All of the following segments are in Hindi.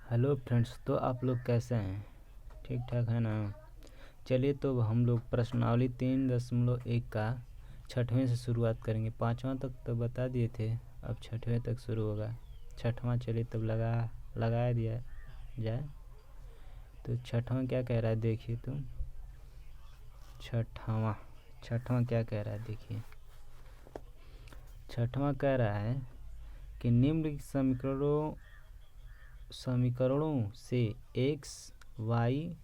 हेलो फ्रेंड्स, तो आप लोग कैसे हैं? ठीक ठाक है ना? चलिए, तो हम लोग प्रश्नावली 3.1 का छठवें से शुरुआत करेंगे। पाँचवा तक तो बता दिए थे, अब छठवें तक शुरू होगा। छठवां चलिए तब लगा दिया जाए। तो छठवां क्या कह रहा है देखिए। तुम छठवां क्या कह रहा है देखिए। छठवां कह रहा है कि निम्नलिखित समीकरणों से एक्स वाई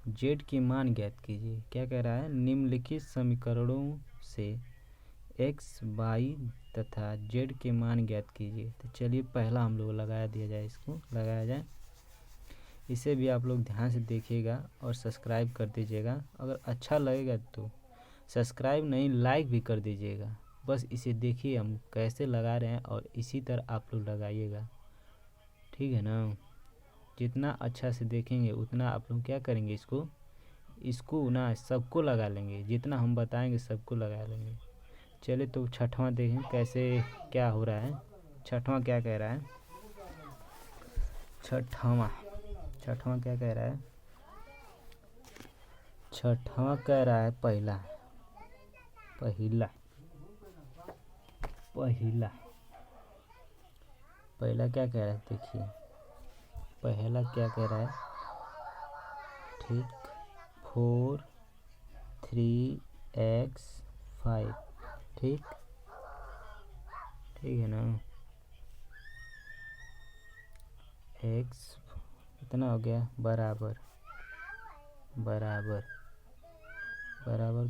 जेड की मान ज्ञात कीजिए। क्या कह रहा है? निम्नलिखित समीकरणों से एक्स वाई तथा जेड के मान ज्ञात कीजिए। तो चलिए पहला हम लोग लगाया जाए। इसे भी आप लोग ध्यान से देखिएगा और सब्सक्राइब कर दीजिएगा। अगर अच्छा लगेगा तो सब्सक्राइब नहीं, लाइक भी कर दीजिएगा। बस इसे देखिए हम कैसे लगा रहे हैं और इसी तरह आप लोग लगाइएगा, ठीक है ना? जितना अच्छा से देखेंगे उतना आप लोग क्या करेंगे, इसको ना सबको लगा लेंगे। जितना हम बताएंगे सबको लगा लेंगे। चलिए तो छठवां देखें कैसे क्या हो रहा है। छठवां क्या कह रहा है? छठवां क्या कह रहा है? छठवां कह रहा है पहला क्या कह रहा है देखिए। पहला क्या कह रहा है? ठीक, 4 3x 5। ठीक है ना? x कितना हो गया? बराबर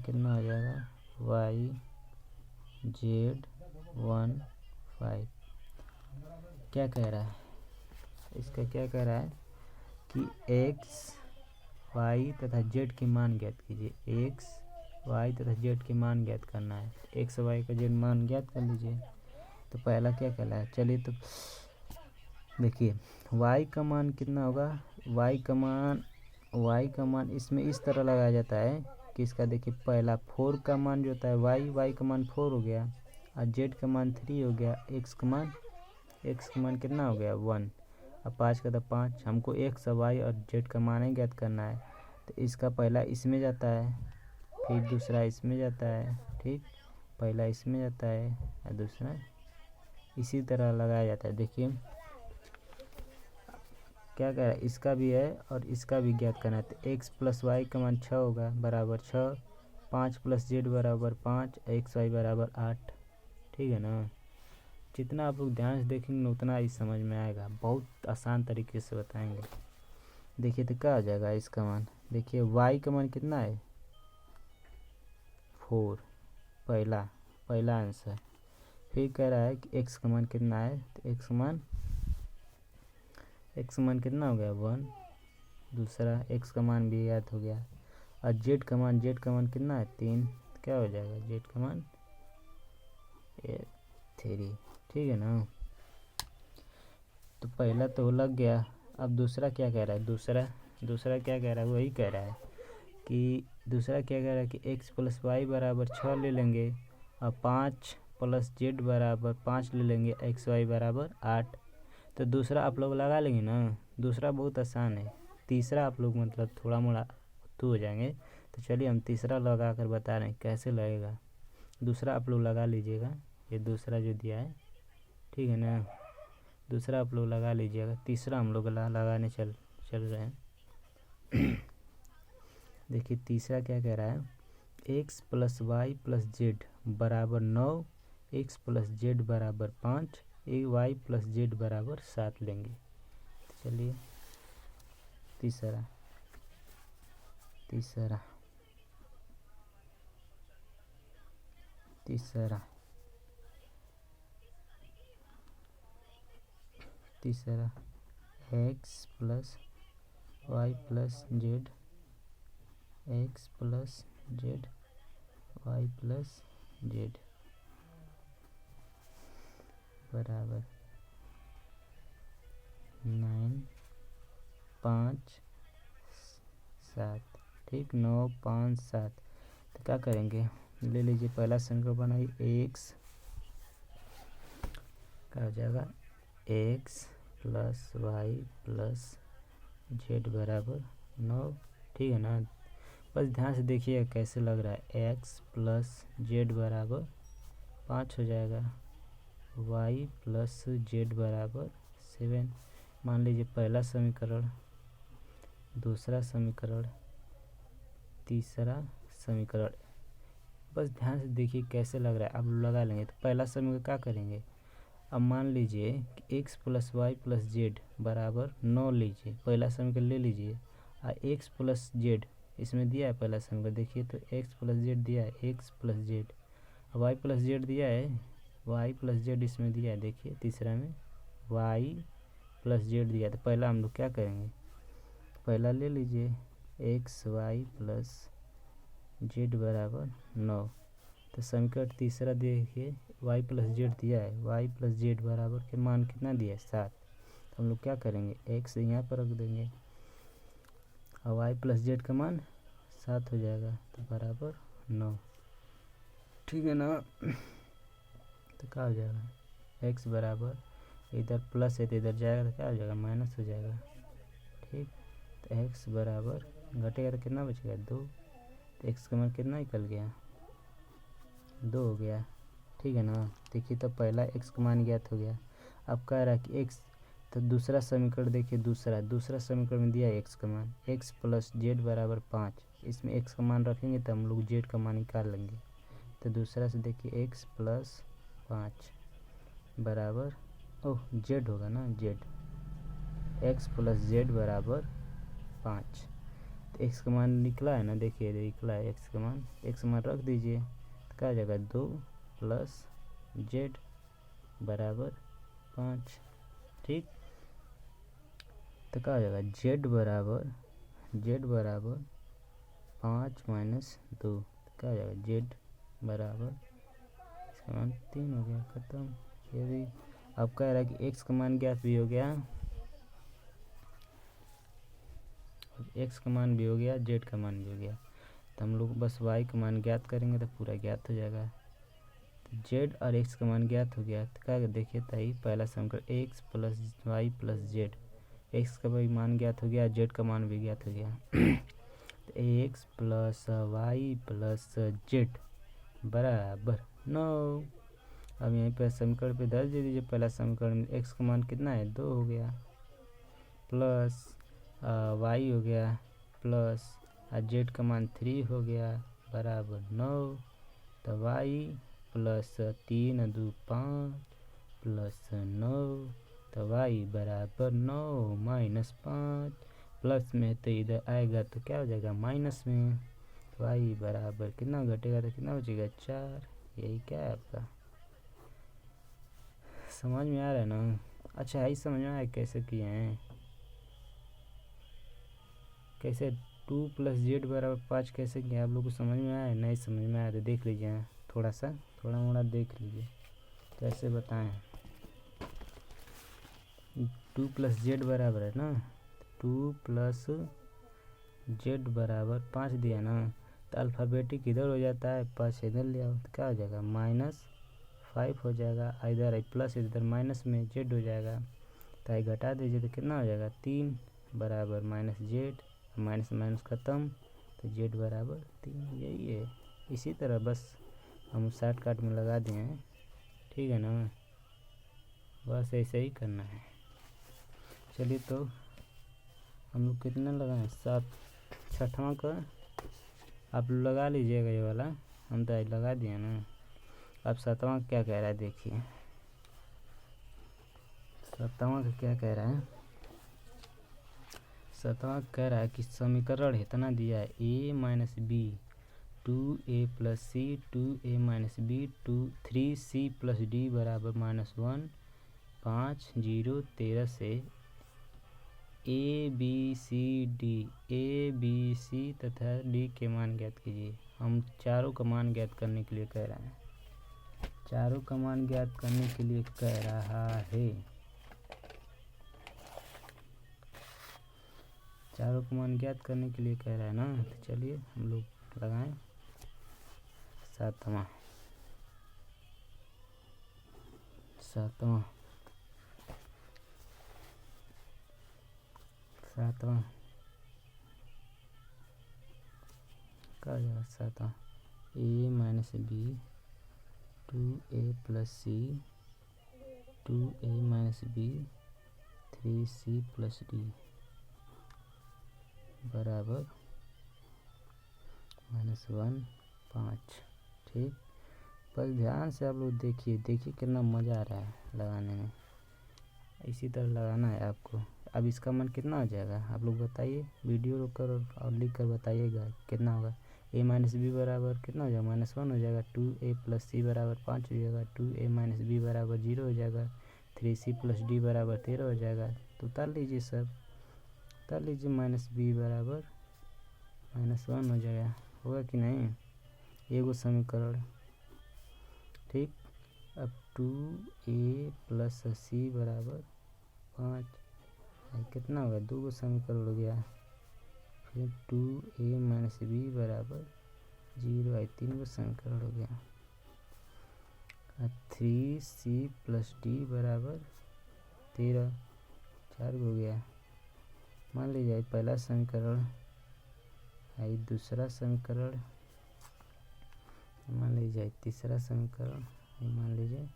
कितना हो जाएगा? y z 1 5। क्या कह रहा है इसका? क्या कह रहा है कि x y तथा z के मान ज्ञात कीजिए। x y तथा z के मान ज्ञात करना है। x y का z मान ज्ञात कर लीजिए। तो पहला क्या कहला है? चलिए तो देखिए y का मान कितना होगा? y का मान इसमें इस तरह लगाया जाता है कि इसका देखिए पहला 4 का मान जो होता है y का मान 4 हो गया और z का मान 3 हो गया। x का मान कितना हो गया? 1। अब 5 का तो 5। हमको x y और z का मान ही ज्ञात करना है। तो इसका पहला इसमें जाता है, फिर दूसरा इसमें जाता है। ठीक, पहला इसमें जाता है और दूसरा इसी तरह लगाया जाता है। देखिए क्या कह रहा है? इसका भी है और इसका भी ज्ञात करना है। तो x प्लस वाई का मान 6 होगा, बराबर 6। 5 प्लस जेड बराबर 5, एक्स वाई बराबर 8। ठीक है ना? जितना आप लोग ध्यान से देखेंगे उतना ही समझ में आएगा। बहुत आसान तरीके से बताएंगे। देखिए तो क्या हो जाएगा इसका मान? देखिए y का मान कितना है? 4, पहला आंसर। फिर कह रहा है कि x का मान कितना है? तो x का मान कितना हो गया? 1। दूसरा x का मान भी याद हो गया। और z का मान कितना है? 3। क्या हो जाएगा? z का मान 3। ठीक है ना? तो पहला तो लग गया। अब दूसरा क्या कह रहा है? दूसरा क्या कह रहा है? वही कह रहा है कि दूसरा क्या कह रहा है कि x प्लस वाई बराबर 6 ले लेंगे और 5 प्लस जेड बराबर 5 ले लेंगे, एक्स वाई बराबर 8। तो दूसरा आप लोग लगा लेंगे ना? दूसरा बहुत आसान है। तीसरा आप लोग मतलब थोड़ा मोड़ा तो हो जाएंगे। तो चलिए हम तीसरा लगा कर बता रहे हैं कैसे लगेगा। दूसरा आप लोग लगा लीजिएगा, ये दूसरा जो दिया है, ठीक है ना? दूसरा आप लोग लगा लीजिएगा। तीसरा हम लोग लगाने चल रहे हैं। देखिए तीसरा क्या कह रहा है? x plus y plus z बराबर 9, x प्लस जेड बराबर 5, वाई प्लस जेड बराबर 7 लेंगे। तो चलिए तीसरा x plus y plus z, x plus z y plus z बराबर 9 5 7। ठीक, 9 5 7। तो क्या करेंगे? ले लीजिए पहला समीकरण बनाइए। x क्या हो जाएगा? x plus y plus z बराबर 9। ठीक है ना। बस ध्यान से देखिए कैसे लग रहा है। एक्स प्लस जेड बराबर 5 हो जाएगा, वाई प्लस जेड बराबर 7। मान लीजिए पहला समीकरण, दूसरा समीकरण, तीसरा समीकरण। बस ध्यान से देखिए कैसे लग रहा है। अब लगा लेंगे तो पहला समीकरण क्या करेंगे। अब मान लीजिए कि x plus y plus z बराबर 9 लीजिए, पहला समीकरण ले लीजिए। और एक्स प्लस जेड इसमें दिया है पहला समीकरण, देखिए तो एक्स प्लस जेड दिया है, x plus z. Y plus z दिया है, वाई प्लस जेड इसमें दिया है, देखिए तीसरा में वाई प्लस जेड दिया है। तो पहला हम लोग क्या करेंगे, पहला ले लीजिए एक्स वाई प्लस जेड बराबर 9। तो समीकरण तीसरा देखिए वाई प्लस जेड दिया है, वाई प्लस जेड बराबर के मान कितना दिया है 7। तो हम लोग क्या करेंगे, एक्स यहाँ पर रख देंगे और वाई प्लस जेड का मान 7 हो जाएगा, तो बराबर 9। ठीक है ना। तो क्या हो जाएगा, एक्स बराबर इधर प्लस है तो इधर जाएगा तो क्या हो जाएगा, माइनस हो जाएगा। ठीक, तो एक्स बराबर घटेगा तो कितना बचेगा 2। तो एक्स का मान कितना निकल गया, 2 हो गया। ठीक है ना। देखिए तो पहला एक्स का मान ज्ञात हो गया। अब कह रहा है कि एक्स, तो दूसरा समीकरण देखिए, दूसरा समीकरण में दिया है एक्स का मान, एक्स प्लस जेड बराबर 5। इसमें एक्स का मान रखेंगे तो हम लोग जेड का मान निकाल लेंगे। तो दूसरा से देखिए एक्स प्लस 5 बराबर, ओह जेड होगा ना, जेड, एक्स प्लस जेड बराबर 5। तो एक्स का मान निकला है ना, देखिए निकला है एक्स का मान, एक्स का मान रख दीजिए तो क्या हो जाएगा 2 प्लस जेड बराबर 5। ठीक, तो क्या हो जाएगा जेड बराबर 5 माइनस 2। तो क्या हो जाएगा जेड बराबर, इसका मान 3 हो गया, खत्म। ये भी अब कह रहा है कि एक्स का मान ज्ञात भी हो गया, एक्स का मान भी हो गया, जेड का मान भी हो गया। तो हम लोग बस वाई का मान ज्ञात करेंगे तो पूरा ज्ञात हो जाएगा। तो जेड और एक्स का मान ज्ञात हो गया। तो क्या देखिए ताई, पहला समीकरण x plus y plus z, x का भी मान ज्ञात हो गया, जेड का मान भी ज्ञात हो गया। तो x plus y plus z बराबर 9। अब यहीं पर समीकरण पे दर्ज दे दीजिए। पहला समीकरण में एक्स का मान कितना है 2 हो गया, प्लस वाई हो गया, प्लस जेड का मान 3 हो गया बराबर 9। तो वाई प्लस 3 2 5 प्लस 9, तो वाई बराबर 9 माइनस 5। प्लस में तो इधर आएगा तो क्या हो जाएगा माइनस में। वाई बराबर कितना घटेगा तो कितना बचेगा 4। यही क्या है आपका, समझ में आ रहा है ना। अच्छा यही समझ में आया कैसे किए हैं, कैसे 2 प्लस जेड बराबर 5 कैसे किया आप लोग को समझ में आया। नहीं समझ में आया तो देख लीजिए, थोड़ा मोड़ा देख लीजिए कैसे बताएं। 2 प्लस जेड बराबर है ना, 2 प्लस जेड बराबर 5 दिया ना, तो अल्फ़ाबेटिक इधर हो जाता है, 5 इधर ले आओ तो क्या हो जाएगा -5 हो जाएगा। इधर प्लस इधर माइनस में जेड हो जाएगा, तो आई घटा दीजिए तो कितना हो जाएगा 3 बराबर माइनस जेड, माइनस माइनस ख़त्म, तो जेड बराबर 3। यही है, इसी तरह बस हम शॉर्टकट में लगा दिए हैं। ठीक है ना, बस ऐसे ही करना है। चलिए तो हम लोग कितना लगाएं, 7, छठवां का आप लगा लीजिएगा ये वाला, हम तो लगा दिए ना। अब 7वां क्या कह रहा है देखिए, 7वां का क्या कह रहा है। 7वां कह रहा है कि समीकरण इतना दिया है a minus b 2a plus c 2a minus b 3c plus d बराबर -1 5 0 13 से ए बी सी तथा डी के मान ज्ञात कीजिए। हम चारों का मान ज्ञात करने के लिए कह रहा है, चारों का मान ज्ञात करने के लिए कह रहा है, चारों का मान ज्ञात करने के लिए कह रहा है ना। तो चलिए हम लोग लगाएं 7वां। सातवां क्या हो जाएगा, सातवां a minus b 2a plus c 2a minus b 3c plus d बराबर -1 5। ठीक, पर ध्यान से आप लोग देखिए कितना मज़ा आ रहा है लगाने में। इसी तरह लगाना है आपको। अब इसका मान कितना हो जाएगा आप लोग बताइए, वीडियो रोक कर और लिख कर बताइएगा कितना होगा। a माइनस बी बराबर कितना हो जाएगा, -1 हो जाएगा। 2a प्लस सी बराबर 5 हो जाएगा। 2a माइनस बी बराबर 0 हो जाएगा। 3c प्लस डी बराबर 13 हो जाएगा। तो उतार लीजिए सब, उतार लीजिए। माइनस बी बराबर -1 हो जाएगा, होगा कि नहीं, एगो समीकरण। ठीक, अब 2a प्लस सी बराबर 5 कितना होगा, 2 समीकरण हो गया। फिर 2a माइनस बी बराबर 0 3 समीकरण हो गया। 3c प्लस डी बराबर 13 4 हो गया। मान लीजिए पहला समीकरण है, दूसरा समीकरण मान लीजिए, तीसरा समीकरण मान लीजिए,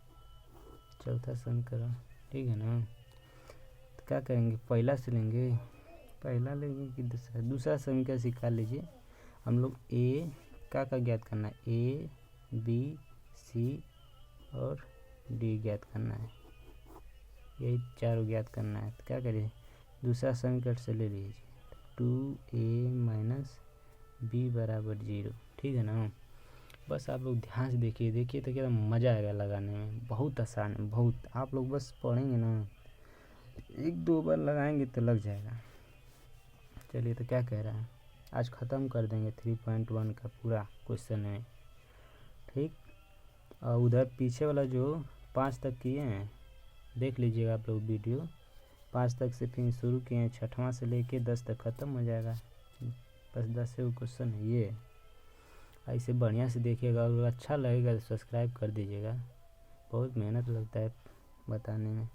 चौथा समीकरण। ठीक है ना। तो क्या करेंगे, पहला से लेंगे, पहला लेंगे कि दूसरा, दूसरा समीकरण निकाल लीजिए। हम लोग ए का ज्ञात करना है, ए बी सी और डी ज्ञात करना है, यही चारों ज्ञात करना है। तो क्या करिए, दूसरा समीकरण से ले लीजिए 2a माइनस बी बराबर 0। ठीक है ना। बस आप लोग ध्यान से देखिए तो क्या मज़ा आएगा लगाने में, बहुत आसान है बहुत। आप लोग बस पढ़ेंगे ना, 1-2 बार लगाएंगे तो लग जाएगा। चलिए, तो क्या कह रहा है, आज ख़त्म कर देंगे 3.1 का पूरा क्वेश्चन में। ठीक, और उधर पीछे वाला जो 5 तक किए हैं देख लीजिएगा आप लोग वीडियो। 5 तक से फिर शुरू किए हैं, 6वां से लेके 10 तक ख़त्म हो जाएगा। बस 10 से वो क्वेश्चन है ये। ऐसे बढ़िया से देखिएगा, और अच्छा लगेगा तो सब्सक्राइब कर दीजिएगा, बहुत मेहनत लगता है बताने में।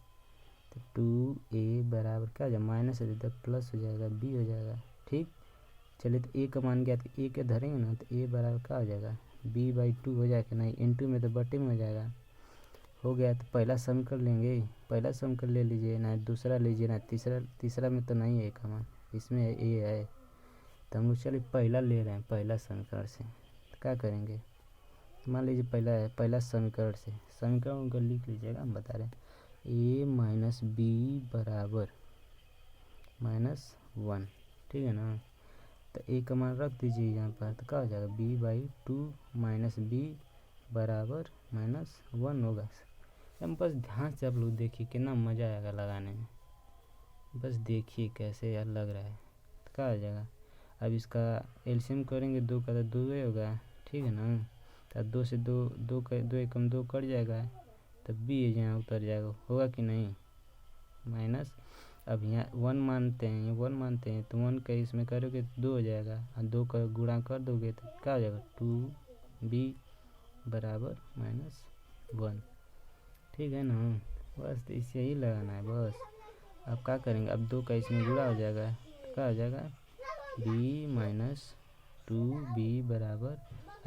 तो 2a बराबर क्या हो जाएगा, माइनस है तो प्लस हो जाएगा, b हो जाएगा। ठीक, चलिए तो a का मान गया तो a के धरेंगे ना, तो a बराबर क्या हो जाएगा, b/2 हो जाएगा। नहीं, इनटू में तो बटे में हो जाएगा। हो गया, तो पहला समीकरण लेंगे, पहला समीकरण ले लीजिए ना, दूसरा लीजिए ना, तीसरा में तो नहीं है का मान, इसमें a है। तो हम लोग चलिए पहला ले रहे हैं, पहला समीकरण से। तो क्या करेंगे, मान लीजिए पहला समीकरण से, समीकरण को लिख लीजिएगा, हम बता रहे हैं। a माइनस बी बराबर -1। ठीक है ना। तो a का मान रख दीजिए यहाँ पर, तो क्या हो जाएगा, b/2 माइनस बी बराबर -1 होगा। हम बस ध्यान से आप लोग देखिए कितना मज़ा आएगा लगाने में, बस देखिए कैसे यार लग रहा है। तो क्या हो जाएगा, अब इसका एलसीएम करेंगे, 2 का तो 2 ही होगा। ठीक है ना। तो 2 से 2 एकम 2 कट जाएगा, तब b यहाँ उतर जाएगा, होगा कि नहीं, माइनस। अब यहाँ 1 मानते हैं, 1 मानते हैं, तो 1 का इसमें करोगे तो 2 हो जाएगा, और 2 का गुणा कर दोगे तो क्या हो जाएगा, 2b बराबर -1। ठीक है ना। बस इसे ही लगाना है बस। अब क्या करेंगे, अब 2 का इसमें गुणा हो जाएगा, तो क्या हो जाएगा, b-2b बराबर,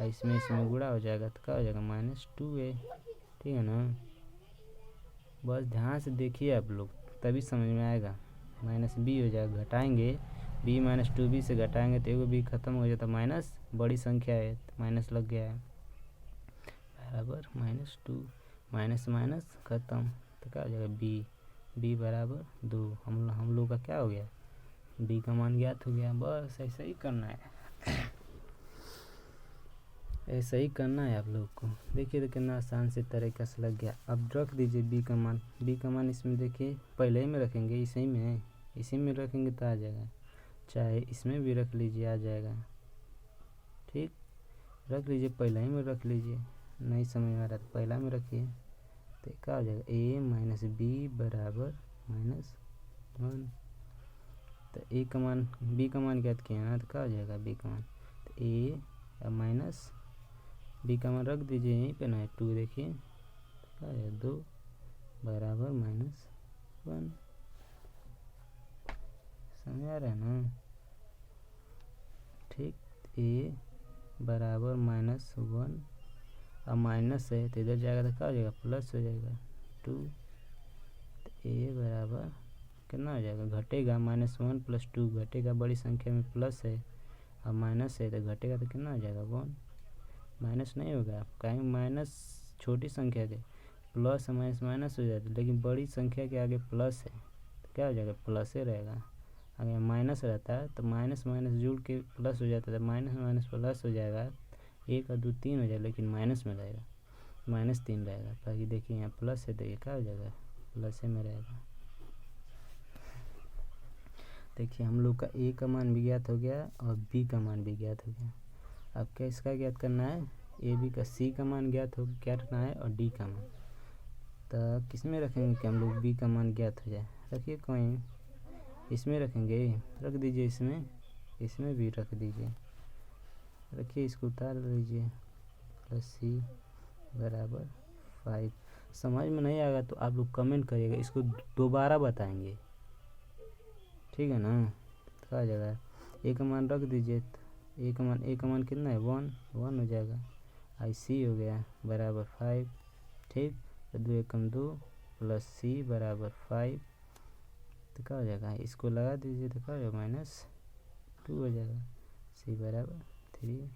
इसमें गुणा हो जाएगा तो क्या हो जाएगा, -2a। ठीक है ना। बस ध्यान से देखिए आप लोग, तभी समझ में आएगा। -b हो जाएगा, घटाएंगे b माइनस 2b से घटाएंगे तो एगो b खत्म हो जाता, माइनस बड़ी संख्या है तो माइनस लग गया है, बराबर -2, माइनस माइनस खत्म। तो क्या हो जाएगा, b बराबर 2। हम लोग का क्या हो गया, b का मान ज्ञात हो गया। बस ऐसा ही करना है, ऐसा ही करना है आप लोग को। देखिए तो कितना आसान से तरीका से लग गया। अब रख दीजिए b का मान इसमें देखिए पहले ही में रखेंगे, इसी में रखेंगे तो आ जाएगा, चाहे इसमें भी रख लीजिए आ जाएगा। ठीक, रख लीजिए, पहले ही में रख लीजिए, नहीं समझ में आ रहा तो पहला में रखिए। तो क्या हो जाएगा, a माइनस बी बराबर -1। तो a का मान b का मान ज्ञात किया ना, तो क्या हो जाएगा b का मान, तो a माइनस b का मान रख दीजिए यहीं पे ना, 2 देखिए क्या है, 2 बराबर -1। समझ समझ आ रहा है ना। ठीक, ए बराबर -1, अब माइनस है तो इधर जाएगा तो क्या हो जाएगा, प्लस हो जाएगा 2। तो ए बराबर कितना हो जाएगा, घटेगा -1 + 2 घटेगा, बड़ी संख्या में प्लस है, अब माइनस है तो घटेगा तो कितना हो जाएगा 1। माइनस नहीं होगा, कहीं माइनस छोटी संख्या के प्लस माइनस माइनस हो जाता है, लेकिन बड़ी संख्या के आगे प्लस है तो क्या हो जाएगा, प्लस ही रहेगा। अगर माइनस रहता है तो माइनस माइनस जुड़ के प्लस हो जाता है, माइनस माइनस प्लस हो जाएगा, 1 और 2 3 हो जाएगा, लेकिन माइनस में रहेगा, -3 रहेगा। बाकी देखिए यहाँ प्लस है तो ये क्या हो जाएगा, प्लस में रहेगा। देखिए हम लोग का ए का मान भी ज्ञात हो गया और बी का मान भी ज्ञात हो गया। अब क्या इसका ज्ञात करना है, ए बी का सी का मान ज्ञात हो क्या रखना है और डी का मान। तो किस में रखेंगे कि हम लोग बी का मान ज्ञात हो जाए, रखिए कॉइन इसमें रखेंगे, रख दीजिए इसमें भी रख दीजिए, रखिए इसको उतार लीजिए, +c बराबर 5। समझ में नहीं आएगा तो आप लोग कमेंट करिएगा, इसको दोबारा बताएंगे, ठीक है ना। तो आ जाएगा ए का मान रख दीजिए, ए का मान कितना है 1 हो जाएगा, IC हो गया बराबर 5। ठीक, तो 2 एकम 2 +c बराबर 5, तो क्या हो जाएगा, इसको लगा दीजिए तो क्या हो जाएगा -2 हो जाएगा, c बराबर 3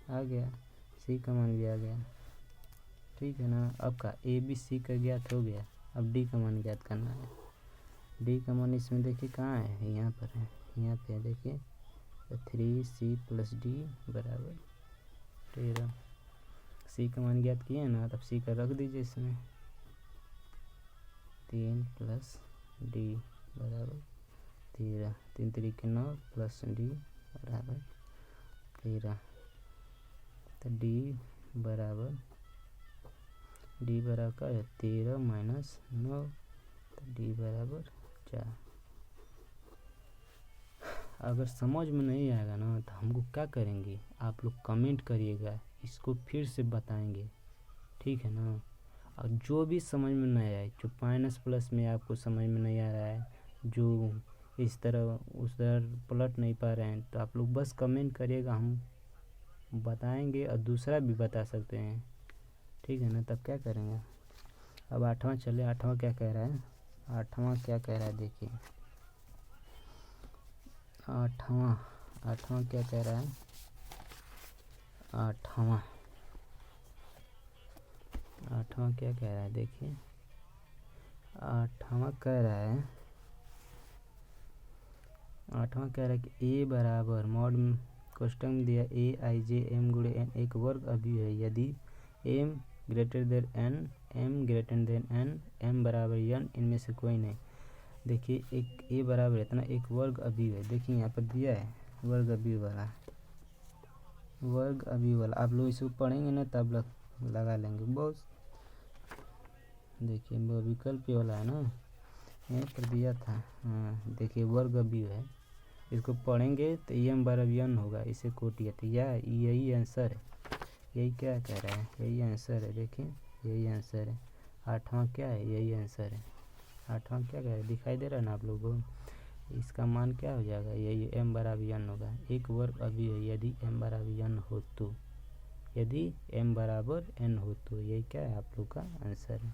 आ गया, c का मान भी आ गया, ठीक है ना। अब का ए बी सी का ज्ञात हो गया, अब डी का मान ज्ञात करना है। डी का मान इसमें देखिए कहाँ है, यहाँ पर है, यहाँ पे देखिए 3c + d बराबर 13। सी का मान ज्ञात किए ना, तब सी का रख दीजिए इसमें, 3 + d बराबर 13, 3 3 के 9 + d बराबर 13। तो d बराबर क्या है 13 - 9, तो d बराबर 4। अगर समझ में नहीं आएगा ना तो हमको क्या करेंगे, आप लोग कमेंट करिएगा, इसको फिर से बताएंगे, ठीक है ना। और जो भी समझ में नहीं आए, जो माइनस प्लस में आपको समझ में नहीं आ रहा है, जो इस तरह उस तरह पलट नहीं पा रहे हैं, तो आप लोग बस कमेंट करिएगा, हम बताएंगे और दूसरा भी बता सकते हैं, ठीक है ना। तब क्या करेंगे, अब 8वां चले, 8वां क्या कह रहा है, 8वां क्या कह रहा है देखिए, 8वां क्या कह रहा है, 8वां क्या कह रहा है देखिए, 8वां कह रहा है कि ए बराबर मॉड क्वेश्चन में दिया AIJ m × n एक वर्ग अभी है, यदि m > n m n बराबर n इनमें से कोई नहीं। देखिए एक ए बराबर इतना एक वर्ग अभी है, देखिए यहाँ पर दिया है वर्ग अभी वाला, आप लोग इसको पढ़ेंगे ना तब लगा लेंगे बहुत। देखिए वो विकल्प वाला है ना, यहाँ पर दिया था, हाँ देखिए वर्ग अभी है, इसको पढ़ेंगे तो m बराबर n होगा, इसे कोटिए, तो यही आंसर है, यही क्या कह रहा है, यही आंसर है, देखिए यही आंसर है। 8वां क्या है, यही आंसर है। 8वां क्या कह रहा है, दिखाई दे रहा है ना आप लोगों को, इसका मान क्या हो जाएगा, यही m बराबर n होगा, एक वर्ग अभी है, यदि m बराबर n हो तो, यदि m बराबर n हो तो, यही क्या है आप लोग का आंसर है।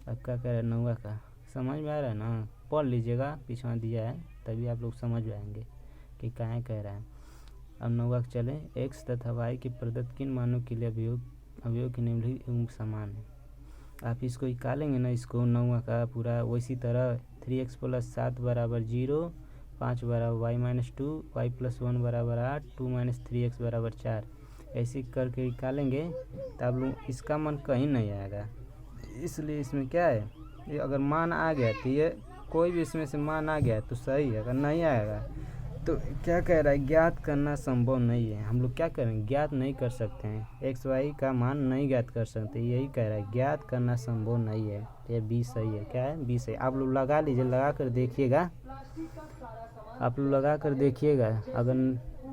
अब क्या कह रहा है 9वां का, समझ में आ रहा है ना, पढ़ लीजिएगा, पीछे दिया है तभी आप लोग समझ पाएंगे कि कहाँ कह रहा है। अब 9वां चले, x तथा y के प्रदत्त किन मानों के लिए अवयव के निम्नलिखित एवं समान है। आप इसको निकालेंगे ना, इसको 9वां का पूरा वैसी तरह 3x + 7 बराबर 0, 5 बराबर y - 2, y + 1 बराबर 8, 2 - 3x बराबर 4, ऐसे करके निकालेंगे तो आप लोग इसका मान कहीं नहीं आएगा। इसलिए इसमें क्या है, ये अगर मान आ गया तो ये कोई भी इसमें से मान आ गया तो सही है, अगर नहीं आएगा तो क्या कह रहा है, ज्ञात करना संभव नहीं है। हम लोग क्या करेंगे, ज्ञात नहीं कर सकते हैं, x y का मान नहीं ज्ञात कर सकते, यही कह रहा है, ज्ञात करना संभव नहीं है। ये बी सही है, क्या है बी सही। आप लोग लगा लीजिए, लगा कर देखिएगा, आप लोग लगा कर देखिएगा,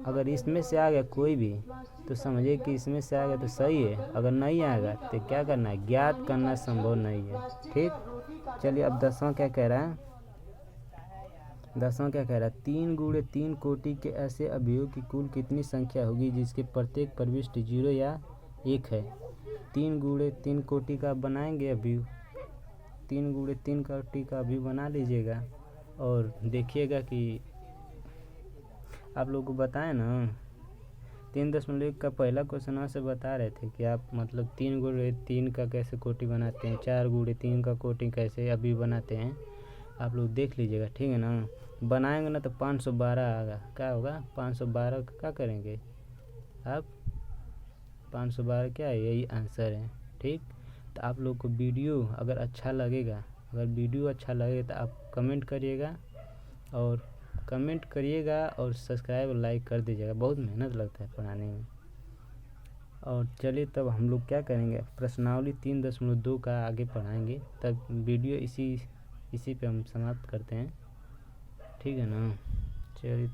अगर इसमें से आ गया कोई भी तो समझिए कि इसमें से आ गया तो सही है, अगर नहीं आएगा तो क्या करना है, ज्ञात करना संभव नहीं है। ठीक, चलिए अब 10वां क्या कह रहा है, 10वां क्या कह रहा है, 3 गुणे 3 कोटि के ऐसे अवयवों की कुल कितनी संख्या होगी जिसके प्रत्येक प्रविष्टि 0 या 1 है। 3 गुणे 3 कोटि का बनाएंगे अवयव, 3 गुणे 3 कोटि का अवयव बना लीजिएगा और देखिएगा कि आप लोगों को बताएं ना 3.1 का पहला क्वेश्चन से बता रहे थे कि आप मतलब 3 गुणे 3 का कैसे कोटि बनाते हैं, 4 गुणे 3 का कोटि कैसे अवयव बनाते हैं, आप लोग देख लीजिएगा, ठीक है ना। बनाएंगे ना तो 512 आएगा, क्या होगा 512 का क्या करेंगे आप, 512 क्या है, यही आंसर है, ठीक। तो आप लोग को वीडियो अगर अच्छा लगेगा, अगर वीडियो अच्छा लगे तो आप कमेंट करिएगा और सब्सक्राइब और लाइक कर दीजिएगा, बहुत मेहनत लगता है पढ़ाने में। और चलिए तब हम लोग क्या करेंगे, प्रश्नावली 3.2 का आगे पढ़ाएंगे, तब वीडियो इसी पे हम समाप्त करते हैं, ठीक है ना। चलिए।